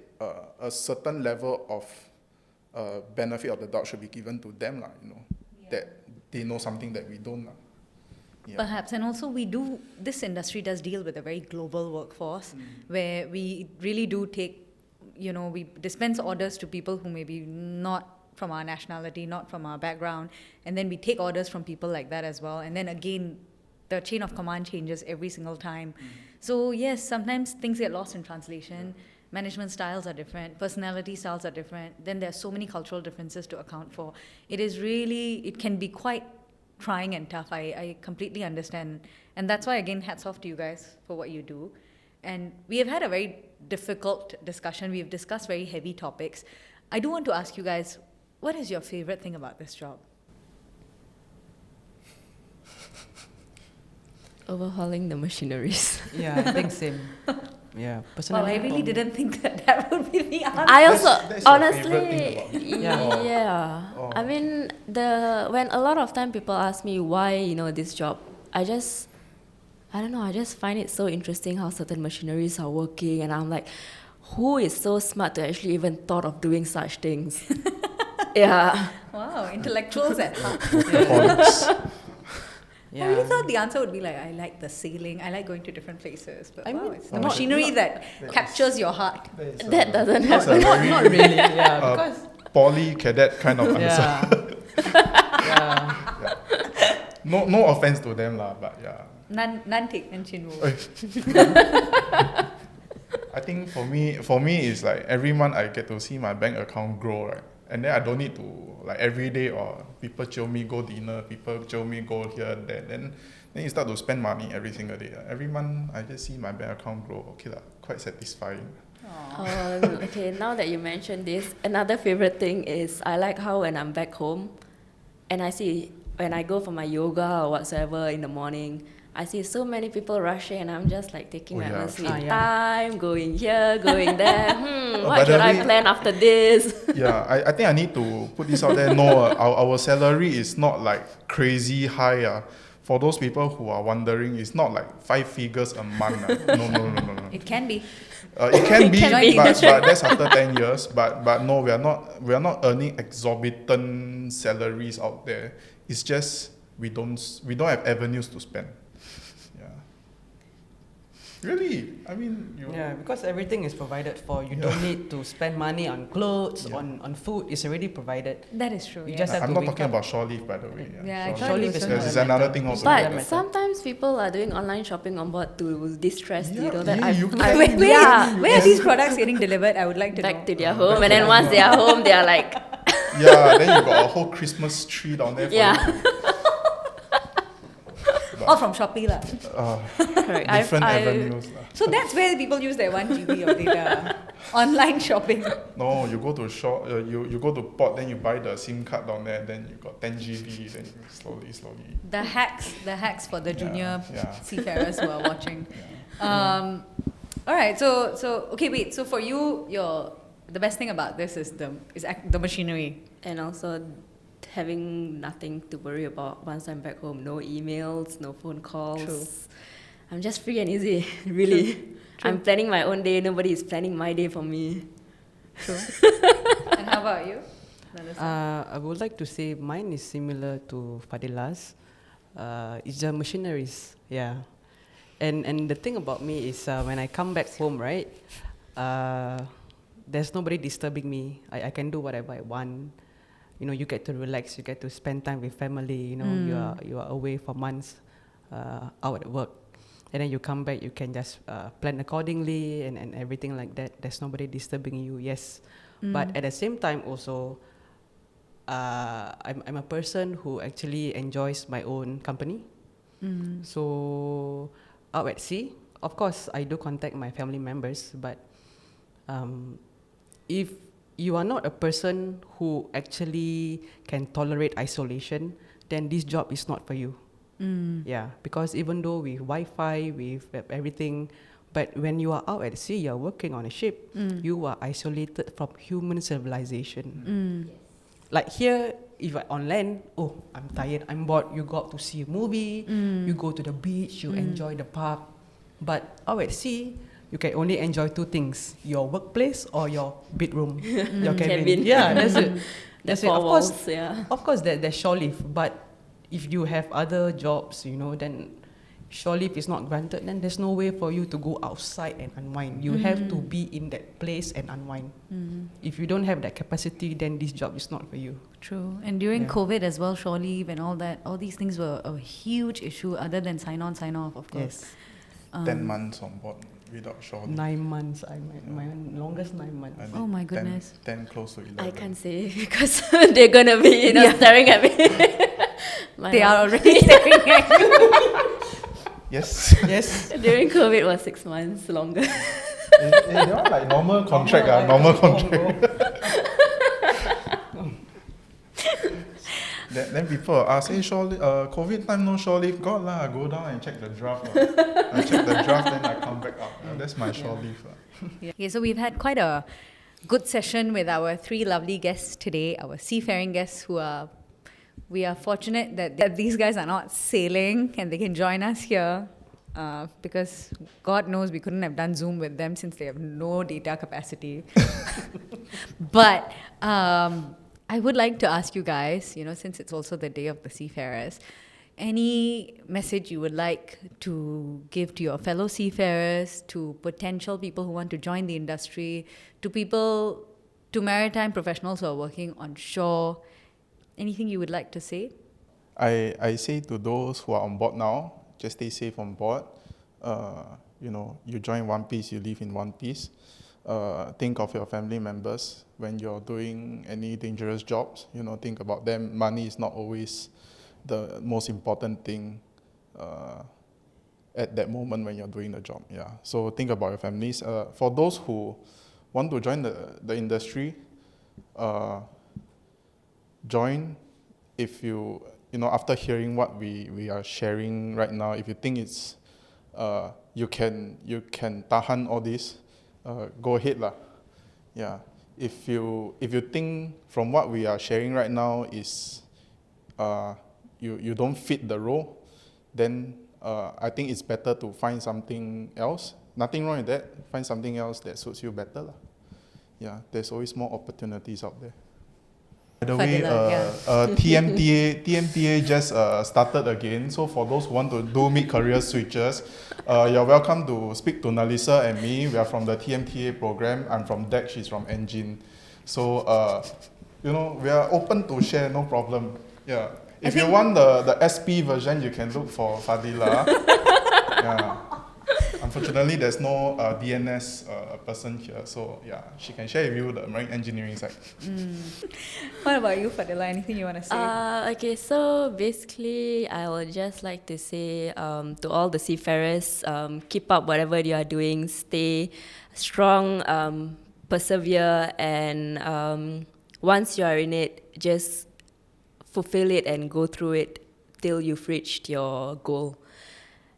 Speaker 2: a certain level of benefit of the doubt should be given to them, that they know something that we don't. Yeah.
Speaker 1: Perhaps, and also this industry does deal with a very global workforce where we really do take, we dispense orders to people who may be not from our nationality, not from our background, and then we take orders from people like that as well. And then again, the chain of command changes every single time. So yes, sometimes things get lost in translation. Management styles are different, personality styles are different. Then there's so many cultural differences to account for. It can be quite trying and tough. I completely understand. And that's why, again, hats off to you guys for what you do. And we have had a very difficult discussion. We've discussed very heavy topics. I do want to ask you guys, what is your favorite thing about this job?
Speaker 4: overhauling the machineries.
Speaker 3: Yeah, I think same. Yeah, personally.
Speaker 1: Well, I really didn't think that would be the answer.
Speaker 4: I also
Speaker 2: That's your
Speaker 4: honestly,
Speaker 2: favourite thing about
Speaker 4: yeah.
Speaker 2: Oh.
Speaker 4: I mean, when a lot of time people ask me why this job, I don't know. I just find it so interesting how certain machineries are working, and I'm like, who is so smart to actually even thought of doing such things? Yeah.
Speaker 1: Wow, intellectuals at heart.
Speaker 2: Points.
Speaker 1: I really thought the answer would be like, I like the sailing, I like going to different places. But
Speaker 3: I mean,
Speaker 1: it's the
Speaker 3: not-
Speaker 1: machinery that captures your heart.
Speaker 4: That doesn't
Speaker 2: That's a
Speaker 4: happen.
Speaker 2: very
Speaker 3: Not really, yeah, because
Speaker 2: poly cadet kind of answer.
Speaker 3: yeah.
Speaker 2: No offense to them lah, but yeah.
Speaker 1: None taken, Chinwu.
Speaker 2: I think for me it's like every month I get to see my bank account grow, right? And then I don't need to like every day or people jio me go dinner, people jio me go here and there. Then you start to spend money every single day. Every month I just see my bank account grow. Okay lah, quite satisfying.
Speaker 4: Okay, now that you mentioned this, another favorite thing is I like how when I'm back home and I see when I go for my yoga or whatsoever in the morning, I see so many people rushing and I'm just like taking my own sweet time, going here, going there. What should I plan after this?
Speaker 2: Yeah, I think I need to put this out there. No, our salary is not like crazy high. For those people who are wondering, it's not like 5 figures a month. No.
Speaker 1: It can be.
Speaker 2: It can be,
Speaker 1: can be.
Speaker 2: but that's after 10 years. But no, we are not earning exorbitant salaries out there. It's just we don't have avenues to spend. Really? I mean,
Speaker 3: Yeah, because everything is provided for. You don't need to spend money on clothes, on food. It's already provided.
Speaker 1: That is true.
Speaker 3: You
Speaker 1: yes.
Speaker 3: just have
Speaker 2: I'm
Speaker 3: to
Speaker 2: not
Speaker 3: wake
Speaker 2: talking
Speaker 3: up.
Speaker 2: about shore leave, by the way.
Speaker 1: Yeah, I
Speaker 2: Shore
Speaker 1: thought
Speaker 2: leave
Speaker 1: it was
Speaker 3: not
Speaker 2: is
Speaker 3: a
Speaker 2: another
Speaker 3: matter.
Speaker 2: thing
Speaker 3: It's
Speaker 2: altogether.
Speaker 3: not a
Speaker 4: But
Speaker 3: matter.
Speaker 4: sometimes people are doing online shopping on board to distress.
Speaker 2: Yeah,
Speaker 4: You know
Speaker 2: yeah,
Speaker 4: that
Speaker 2: you
Speaker 4: I've-
Speaker 2: can.
Speaker 1: Wait,
Speaker 4: Yeah.
Speaker 1: where are these products getting delivered? I would like to
Speaker 4: back
Speaker 1: know.
Speaker 4: to their
Speaker 2: Back
Speaker 4: home,
Speaker 2: to
Speaker 4: and then
Speaker 2: their
Speaker 4: once
Speaker 2: home.
Speaker 4: they are home, they are like,
Speaker 2: Yeah, then you got a whole Christmas tree down there for
Speaker 4: Yeah.
Speaker 2: you.
Speaker 1: All from Shopee lah.
Speaker 4: correct.
Speaker 2: Different avenues. Lah.
Speaker 1: So that's where people use their 1 GB of data. Online shopping.
Speaker 2: No, you go to shop, you go to port, then you buy the SIM card down there, then you got 10 GB, then you slowly.
Speaker 1: The hacks for the junior
Speaker 2: yeah.
Speaker 1: seafarers who are watching.
Speaker 2: Yeah.
Speaker 1: All right, so okay, wait. So for you, the best thing about this is the machinery.
Speaker 4: and also having nothing to worry about once I'm back home. No emails, no phone calls.
Speaker 1: True.
Speaker 4: I'm just free and easy, really.
Speaker 1: True.
Speaker 4: I'm planning my own day. Nobody is planning my day for me.
Speaker 1: True. And how about you, Nellisa?
Speaker 3: I would like to say mine is similar to Fadhiilah's. It's the machineries, yeah. And the thing about me is when I come back home, right, there's nobody disturbing me. I can do whatever I want. You know, you get to relax, you get to spend time with family. You know, you are away for months, out at work, and then you come back. You can just plan accordingly and everything like that. There's nobody disturbing you. Yes, but at the same time also, I'm a person who actually enjoys my own company. So out at sea, of course, I do contact my family members, but if you are not a person who actually can tolerate isolation, then this job is not for you. Yeah, because even though with Wi-Fi, with everything, but when you are out at sea, you are working on a ship, you are isolated from human civilization. Like here, if you're on land, oh, I'm tired, I'm bored, you go out to see a movie, you go to the beach, you enjoy the park. But out at sea, you can only enjoy two things, your workplace or your bedroom, your cabin.
Speaker 4: Cabin.
Speaker 3: Yeah, that's it. That's it.
Speaker 4: Four
Speaker 3: Of course,
Speaker 4: walls, yeah.
Speaker 3: of course, there's shore leave, but if you have other jobs, you know, then shore leave is not granted, then there's no way for you to go outside and unwind. You have to be in that place and unwind. If you don't have that capacity, then this job is not for you.
Speaker 1: True. And during
Speaker 3: Yeah.
Speaker 1: COVID as well, shore leave and all that, all these things were a huge issue other than sign on, sign off, of course.
Speaker 3: Yes.
Speaker 2: 10 months on board without shore leave.
Speaker 3: 9 months, my longest 9 months.
Speaker 2: I
Speaker 1: Oh
Speaker 2: did
Speaker 1: my goodness.
Speaker 2: 10 close to 11.
Speaker 4: I can't say because they're gonna be staring at me.
Speaker 1: They are already staring at you.
Speaker 2: Yes.
Speaker 3: Yes.
Speaker 4: During COVID was 6 months longer.
Speaker 2: They are like normal contract, normal contract. Then people ask, hey, COVID time no shore leave, got lah, go down and check the draft. I check the draft, then I come back up. That's my shore leave.
Speaker 1: Okay, so we've had quite a good session with our 3 lovely guests today, our seafaring guests we are fortunate that these guys are not sailing and they can join us here because God knows we couldn't have done Zoom with them since they have no data capacity. But I would like to ask you guys, you know, since it's also the Day of the Seafarers, any message you would like to give to your fellow seafarers, to potential people who want to join the industry, to maritime professionals who are working on shore? Anything you would like to say?
Speaker 2: I say to those who are on board now, just stay safe on board. You join one piece, you live in one piece. Think of your family members when you're doing any dangerous jobs. Think about them. Money is not always the most important thing at that moment when you're doing the job. Yeah. So think about your families. For those who want to join the industry, join if after hearing what we are sharing right now, if you think it's you can tahan all this, go ahead lah. Yeah. If you think from what we are sharing right now is you don't fit the role, then I think it's better to find something else. Nothing wrong with that. Find something else that suits you better lah. Yeah. There's always more opportunities out there. By the way,
Speaker 1: Fadhiilah,
Speaker 2: TMTA just started again. So for those who want to do mid-career switches, you're welcome to speak to Nellisa and me. We are from the TMTA program. I'm from DEC, she's from Engine. So, we are open to share, no problem. Yeah. If you want the SP version, you can look for Fadhiilah. Yeah. Unfortunately, there's no DNS person here, so yeah, she can share with you the marine engineering side.
Speaker 1: What about you, Fadhiilah? Anything you want to say?
Speaker 4: Okay, so basically, I would just like to say to all the seafarers, keep up whatever you are doing, stay strong, persevere, and once you are in it, just fulfill it and go through it till you've reached your goal.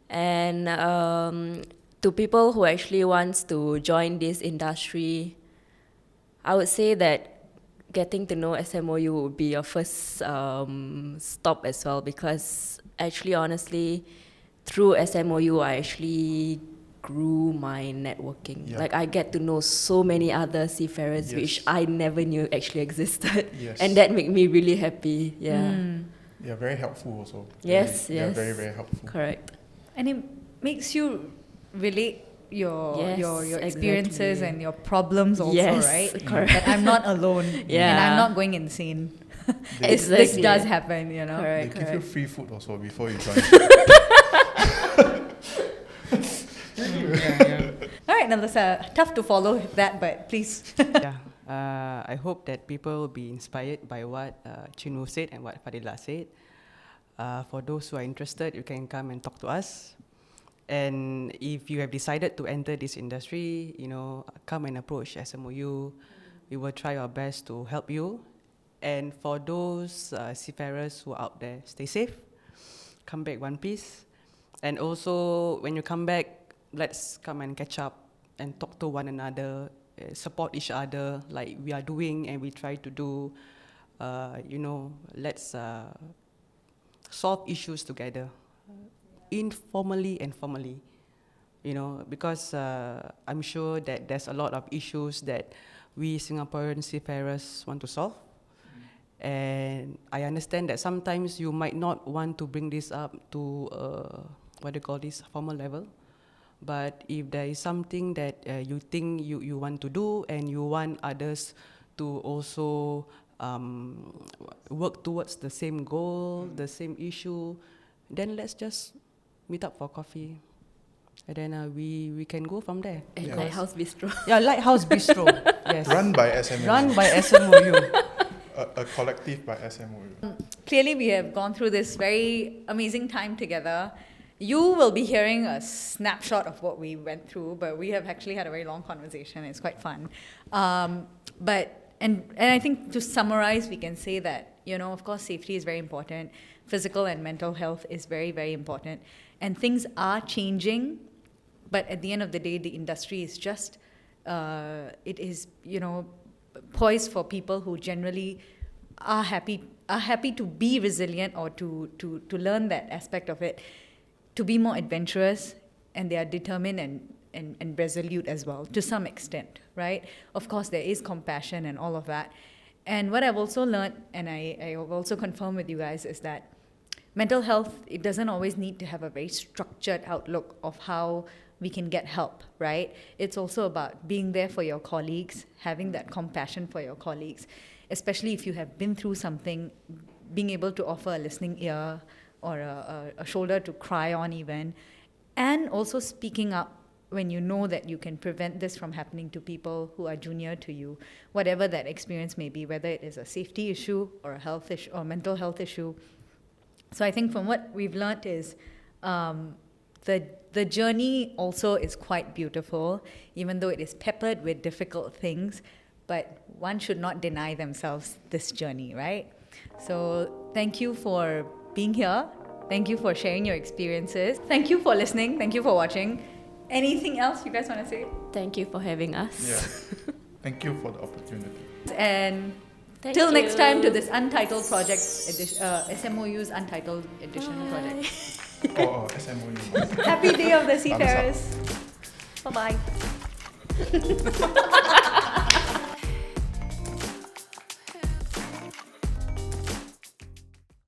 Speaker 4: And to people who actually wants to join this industry, I would say that getting to know SMOU would be your first stop as well, because actually, honestly, through SMOU, I actually grew my networking.
Speaker 2: Yeah.
Speaker 4: Like, I get to know so many other seafarers,
Speaker 2: Yes.
Speaker 4: which I never knew actually existed.
Speaker 2: Yes.
Speaker 4: And that made me really happy, yeah.
Speaker 2: They are very helpful also.
Speaker 4: Yes,
Speaker 2: They are
Speaker 4: yes.
Speaker 2: very, very helpful.
Speaker 4: Correct.
Speaker 1: And it makes you relate your
Speaker 4: Yes,
Speaker 1: experiences
Speaker 4: exactly.
Speaker 1: and your problems also,
Speaker 4: Yes,
Speaker 1: right?
Speaker 4: correct.
Speaker 1: That I'm not alone
Speaker 4: Yeah.
Speaker 1: and I'm not going insane.
Speaker 2: They,
Speaker 1: This
Speaker 4: Exactly.
Speaker 1: does happen, you know.
Speaker 2: they
Speaker 4: Correct,
Speaker 2: give you
Speaker 4: correct.
Speaker 2: free food also before you join.
Speaker 1: All right, Nellisa, tough to follow that, but please.
Speaker 3: Yeah. I hope that people will be inspired by what Chinu said and what Fadhiilah said. For those who are interested, you can come and talk to us. And if you have decided to enter this industry, come and approach SMOU. We will try our best to help you. And for those seafarers who are out there, stay safe. Come back one piece. And also, when you come back, let's come and catch up and talk to one another, support each other like we are doing and we try to do. Let's solve issues together, informally and formally. Because I'm sure that there's a lot of issues that we Singaporean seafarers want to solve. And I understand that sometimes you might not want to bring this up to, formal level. But if there is something that you think you want to do and you want others to also work towards the same goal, the same issue, then let's just meet up for coffee. And then we can go from there.
Speaker 4: And
Speaker 2: Yeah.
Speaker 4: Lighthouse Bistro.
Speaker 3: Yeah, Lighthouse Bistro. Yes.
Speaker 2: Run by SMOU.
Speaker 3: Run by SMOU.
Speaker 2: A collective by SMOU.
Speaker 1: Clearly, we have gone through this very amazing time together. You will be hearing a snapshot of what we went through, but we have actually had a very long conversation. It's quite fun. And I think to summarize, we can say that, of course, safety is very important. Physical and mental health is very, very important. And things are changing, but at the end of the day, the industry is just, it is, poised for people who generally are happy to be resilient or to learn that aspect of it, to be more adventurous, and they are determined and resolute as well, to some extent, right? Of course, there is compassion and all of that. And what I've also learned, and I have also confirmed with you guys, is that mental health, it doesn't always need to have a very structured outlook of how we can get help, right? It's also about being there for your colleagues, having that compassion for your colleagues, especially if you have been through something, being able to offer a listening ear or a shoulder to cry on even, and also speaking up when you know that you can prevent this from happening to people who are junior to you, whatever that experience may be, whether it is a safety issue or a health issue or mental health issue. So I think from what we've learned is the journey also is quite beautiful, even though it is peppered with difficult things, but one should not deny themselves this journey, right? So thank you for being here. Thank you for sharing your experiences. Thank you for listening. Thank you for watching. Anything else you guys want to say?
Speaker 4: Thank you for having us.
Speaker 2: Yeah. Thank you for the opportunity.
Speaker 1: And
Speaker 4: Thank
Speaker 1: till next
Speaker 4: you.
Speaker 1: time to this Untitled Project edition, SMOU's Untitled Edition project.
Speaker 2: SMOU.
Speaker 1: Happy Day of the
Speaker 2: Thumbs up.
Speaker 1: Seafarers. Bye-bye.